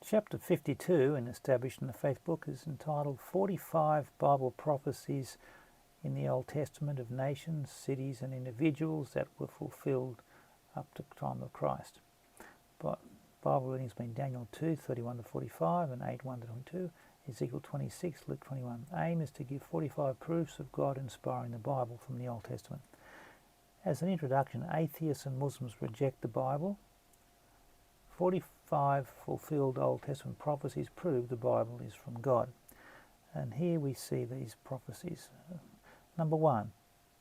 Chapter 52 in Establishing the Faith book is entitled 45 Bible Prophecies in the Old Testament of nations, cities and individuals that were fulfilled up to the time of Christ. Bible readings have been Daniel 2, 31 to 45 and 8, 1 to 22, Ezekiel 26, Luke 21. Aim is to give 45 proofs of God inspiring the Bible from the Old Testament. As an introduction, atheists and Muslims reject the Bible. 45 fulfilled Old Testament prophecies prove the Bible is from God. And here we see these prophecies. Number 1,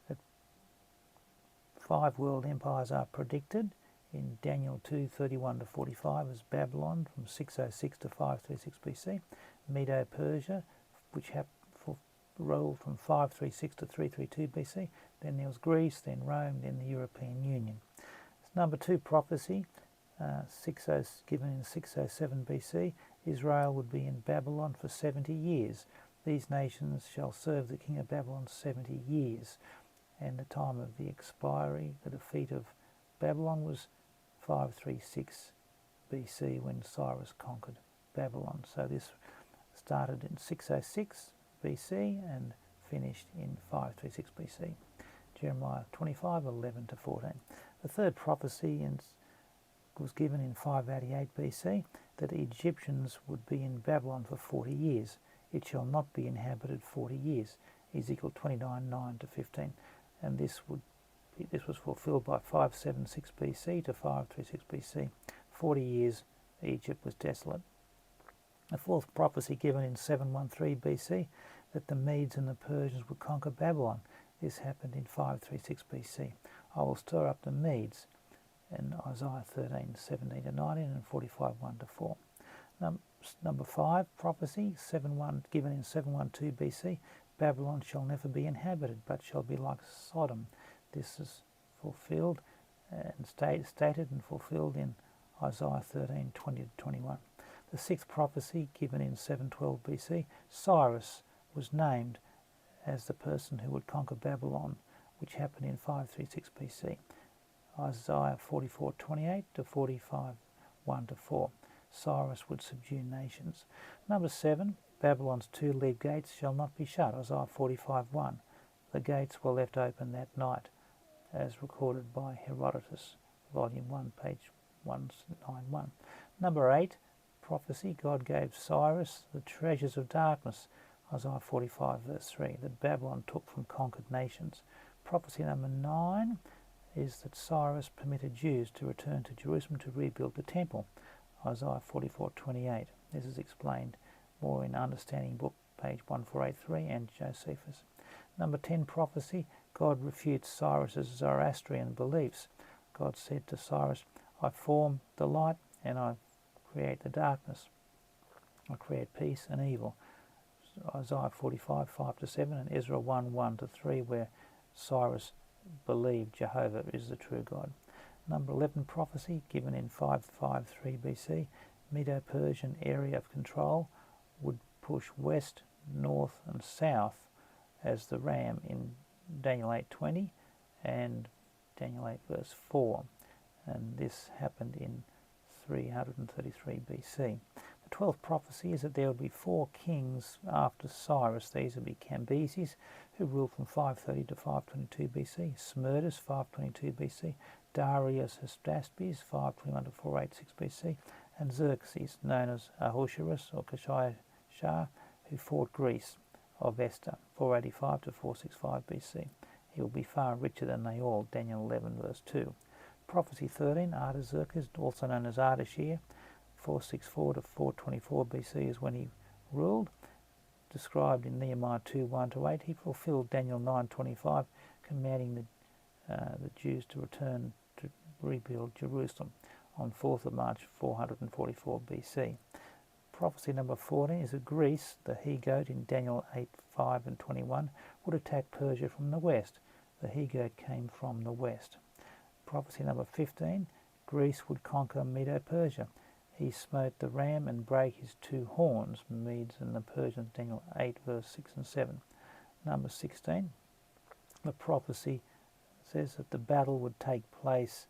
that 5 world empires are predicted in Daniel 2, 31 to 45 as Babylon from 606 to 536 BC, Medo-Persia, which ruled from 536 to 332 BC, then there was Greece, then Rome, then the European Union. Number 2 prophecy, given in 607 BC, Israel would be in Babylon for 70 years. These nations shall serve the king of Babylon 70 years. And the time of the expiry, the defeat of Babylon, was 536 BC when Cyrus conquered Babylon. So this started in 606 BC and finished in 536 BC. Jeremiah 25, 11 to 14. The third prophecy was given in 588 BC, that the Egyptians would be in Babylon for 40 years. It shall not be inhabited 40 years. Ezekiel 29, 9 to 15. And this was fulfilled by 576 BC to 536 BC. 40 years Egypt was desolate. The fourth prophecy given in 713 BC, that the Medes and the Persians would conquer Babylon. This happened in 536 BC. I will stir up the Medes, in Isaiah 13, 17 to 19 and 45, 1 to 4. Number 5 prophecy, given in 712 BC, Babylon shall never be inhabited, but shall be like Sodom. This is fulfilled and stated and fulfilled in Isaiah 13, 20 to 21. The sixth prophecy, given in 712 BC, Cyrus was named as the person who would conquer Babylon, which happened in 536 BC. Isaiah 44, 28 to 45, 1 to 4. Cyrus would subdue nations. Number 7, Babylon's 2 lead gates shall not be shut. Isaiah 45, 1. The gates were left open that night, as recorded by Herodotus, Volume 1, page 191. Number 8, prophecy, God gave Cyrus the treasures of darkness. Isaiah 45, verse 3, that Babylon took from conquered nations. Prophecy number 9 is that Cyrus permitted Jews to return to Jerusalem to rebuild the temple. Isaiah 44, 28. This is explained more in Understanding Book, page 1483, and Josephus. Number 10 prophecy, God refutes Cyrus's Zoroastrian beliefs. God said to Cyrus, I form the light and I create the darkness. I create peace and evil. Isaiah 45, 5 to 7, and Ezra 1, 1 to 3, where Cyrus believed Jehovah is the true God. Number 11 prophecy, given in 553 BC, Medo-Persian area of control would push west, north and south as the ram in Daniel 8:20 and Daniel 8 verse 4. And this happened in 333 BC. The 12th prophecy is that there will be 4 kings after Cyrus. These will be Cambyses, who ruled from 530 to 522 BC, Smerdis, 522 BC, Darius Hystaspes, 521 to 486 BC, and Xerxes, known as Ahasuerus or Shah, who fought Greece of Esther, 485 to 465 BC. He will be far richer than they all, Daniel 11 verse 2. Prophecy 13, Artaxerxes, also known as Ardashir, 464 to 424 BC is when he ruled. Described in Nehemiah 2, 1 to 8, he fulfilled Daniel 9:25, commanding the Jews to return to rebuild Jerusalem on 4th of March 444 BC. Prophecy number 14 is that Greece, the he-goat in Daniel 8, 5 and 21, would attack Persia from the west. The he-goat came from the west. Prophecy number 15, Greece would conquer Medo-Persia. He smote the ram and brake his 2 horns, Medes and the Persians, Daniel 8, verse 6 and 7. Number 16, the prophecy says that the battle would take place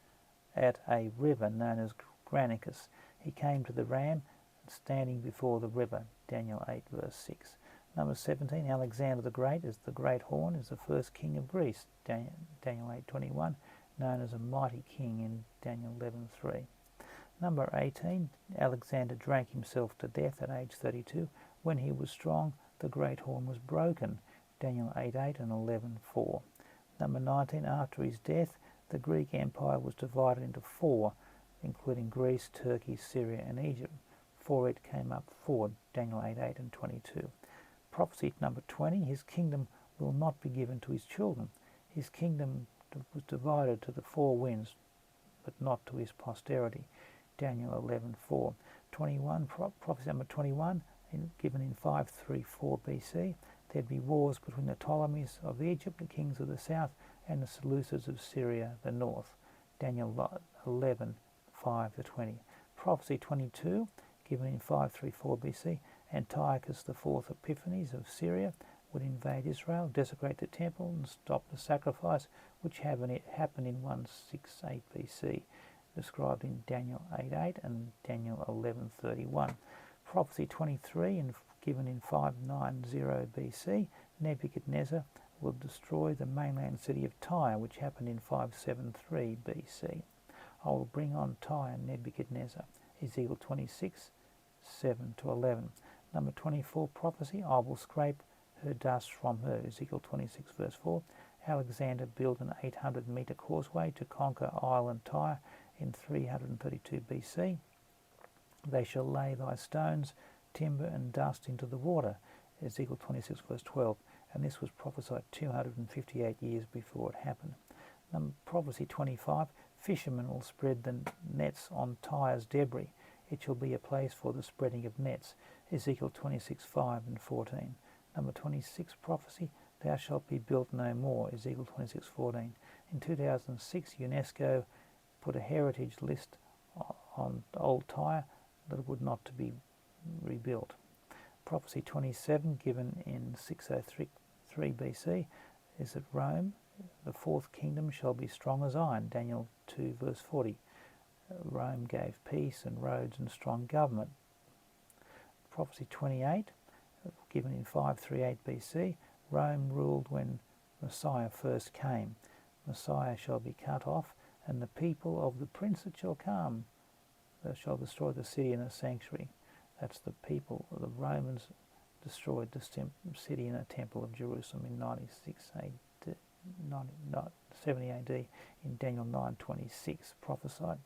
at a river known as Granicus. He came to the ram and standing before the river, Daniel 8 verse 6. Number 17, Alexander the Great is the great horn, is the first king of Greece, Daniel 8:21, known as a mighty king in Daniel 11:3. Number 18, Alexander drank himself to death at age 32. When he was strong, the great horn was broken, Daniel 8:8 and 11:4. Number 19, after his death, the Greek Empire was divided into four, including Greece, Turkey, Syria and Egypt. For it came up four, Daniel 8:8 and 22. Prophecy number 20, his kingdom will not be given to his children. His kingdom was divided to the four winds, but not to his posterity. Daniel 11:4. 21, prophecy number 21, given in 534 BC, there'd be wars between the Ptolemies of Egypt, the kings of the south, and the Seleucids of Syria, the north. Daniel 11:5-20. Prophecy 22, given in 534 BC, Antiochus IV Epiphanes of Syria would invade Israel, desecrate the temple, and stop the sacrifice, which happened in 168 BC, described in Daniel 8:8 and Daniel 11:31. Prophecy 23, given in 590 BC, Nebuchadnezzar will destroy the mainland city of Tyre, which happened in 573 BC. I will bring on Tyre Nebuchadnezzar, Ezekiel 26:7-11. Number 24, prophecy, I will scrape her dust from her, Ezekiel 26 verse 4. Alexander built an 800-metre causeway to conquer island Tyre in 332 BC. They shall lay thy stones, timber and dust into the water, Ezekiel 26 verse 12, and this was prophesied 258 years before it happened. Prophecy 25, fishermen will spread the nets on Tyre's debris. It shall be a place for the spreading of nets, Ezekiel 26:5 and 14. Number 26, prophecy, thou shalt be built no more, Ezekiel 26:14. In 2006, UNESCO put a heritage list on old Tyre that would not to be rebuilt. Prophecy 27, given in 603 BC, is that Rome, the fourth kingdom, shall be strong as iron, Daniel 2 verse 40. Rome gave peace and roads and strong government. Prophecy 28, given in 538 BC, Rome ruled when Messiah first came. Messiah shall be cut off, and the people of the prince that shall come, that shall destroy the city and the sanctuary. That's the people. The Romans destroyed the city and the temple of Jerusalem in 70 AD in Daniel 9:26, prophesied.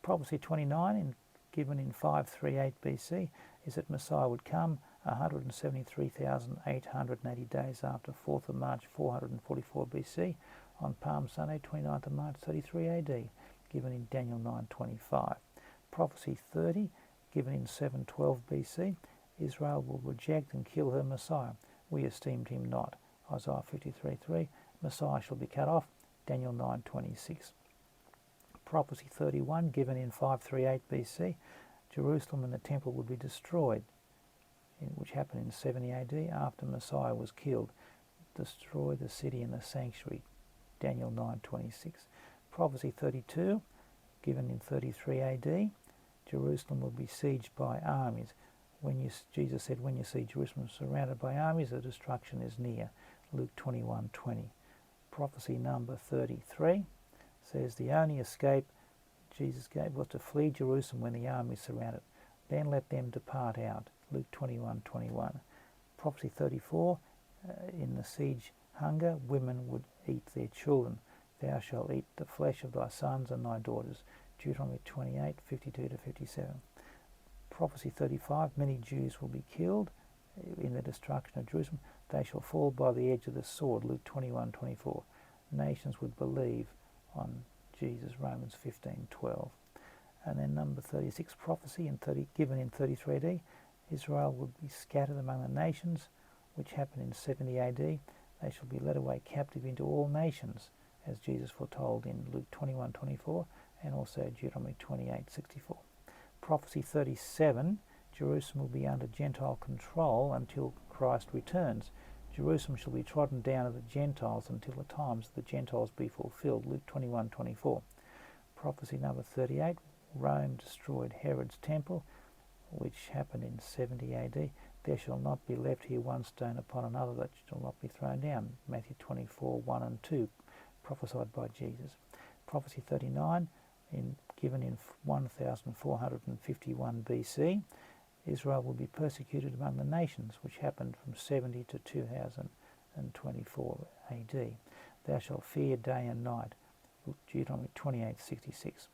Prophecy 29, given in 538 BC, is that Messiah would come 173,880 days after 4th of March 444 BC on Palm Sunday 29th of March 33 AD, given in Daniel 9:25. Prophecy 30, given in 712 BC, Israel will reject and kill her Messiah. We esteemed him not. Isaiah 53:3, Messiah shall be cut off, Daniel 9:26. Prophecy 31, given in 538 BC, Jerusalem and the temple would be destroyed, which happened in 70 AD after Messiah was killed. Destroy the city and the sanctuary, Daniel 9:26. Prophecy 32, given in 33 AD, Jerusalem will be sieged by armies. Jesus said, when you see Jerusalem surrounded by armies, the destruction is near, Luke 21:20. Prophecy number 33 says the only escape Jesus gave was to flee Jerusalem when the army surrounded. Then let them depart out, Luke 21:21. Prophecy 34, in the siege hunger, women would eat their children. Thou shalt eat the flesh of thy sons and thy daughters, Deuteronomy 28:52-57. Prophecy 35, many Jews will be killed in the destruction of Jerusalem. They shall fall by the edge of the sword, Luke 21:24. Nations would believe on Jesus, Romans 15:12. And then number 36, prophecy given in 33 AD, Israel would be scattered among the nations, which happened in 70 AD. They shall be led away captive into all nations, as Jesus foretold in Luke 21:24 and also Deuteronomy 28:64. Prophecy 37, Jerusalem will be under Gentile control until Christ returns. Jerusalem shall be trodden down of the Gentiles until the times of the Gentiles be fulfilled, Luke 21:24. Prophecy number 38, Rome destroyed Herod's temple. which happened in 70 AD. There shall not be left here one stone upon another that shall not be thrown down. Matthew 24, 1 and 2, prophesied by Jesus. Prophecy 39, given in 1451 BC, Israel will be persecuted among the nations, which happened from 70 to 2024 AD. Thou shalt fear day and night. Deuteronomy 28:66.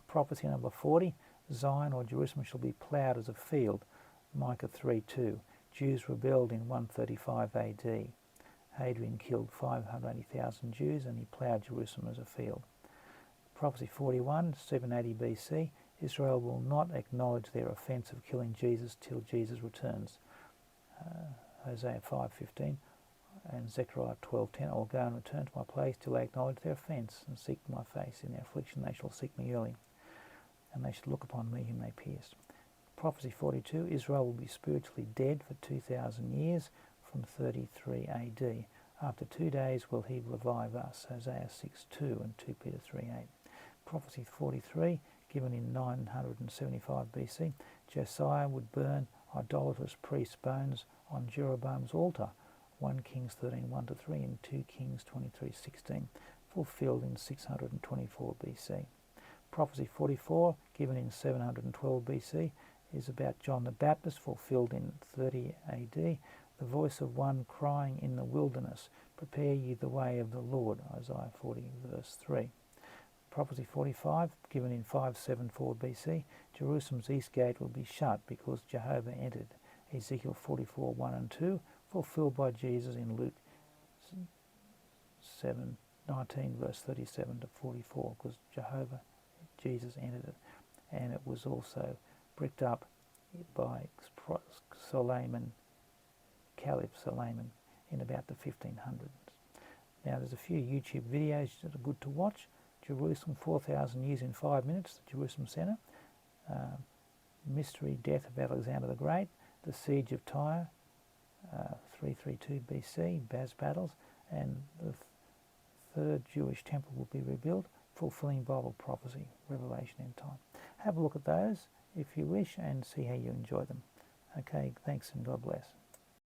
Prophecy number 40, Zion or Jerusalem shall be ploughed as a field. Micah 3:2. Jews rebelled in 135 AD. Hadrian killed 580,000 Jews and he ploughed Jerusalem as a field. Prophecy 41, 780 BC. Israel will not acknowledge their offence of killing Jesus till Jesus returns. Hosea 5:15 and Zechariah 12:10. I will go and return to my place till they acknowledge their offence and seek my face. In their affliction they shall seek me early, and they shall look upon me whom they pierced. Prophecy 42, Israel will be spiritually dead for 2,000 years from 33 AD. After 2 days will he revive us. Hosea 6:2 and 2 Peter 3:8. Prophecy 43, given in 975 BC, Josiah would burn idolatrous priests' bones on Jeroboam's altar. 1 Kings 13:1-3 and 2 Kings 23:16, fulfilled in 624 BC. Prophecy 44, given in 712 BC, is about John the Baptist, fulfilled in 30 AD. The voice of one crying in the wilderness, prepare ye the way of the Lord. Isaiah 40 verse 3. Prophecy 45, given in 574 BC, Jerusalem's east gate will be shut because Jehovah entered. Ezekiel 44, 1 and 2, fulfilled by Jesus in Luke 19 verse 37-44, because Jesus entered it, and it was also bricked up by Caliph Suleiman in about the 1500s. Now there's a few YouTube videos that are good to watch. Jerusalem 4,000 years in 5 minutes, the Jerusalem Centre. Mystery Death of Alexander the Great, the Siege of Tyre, 332 BC, Baz battles, and the third Jewish temple will be rebuilt, fulfilling Bible prophecy, Revelation end time. Have a look at those if you wish and see how you enjoy them. Okay, thanks and God bless.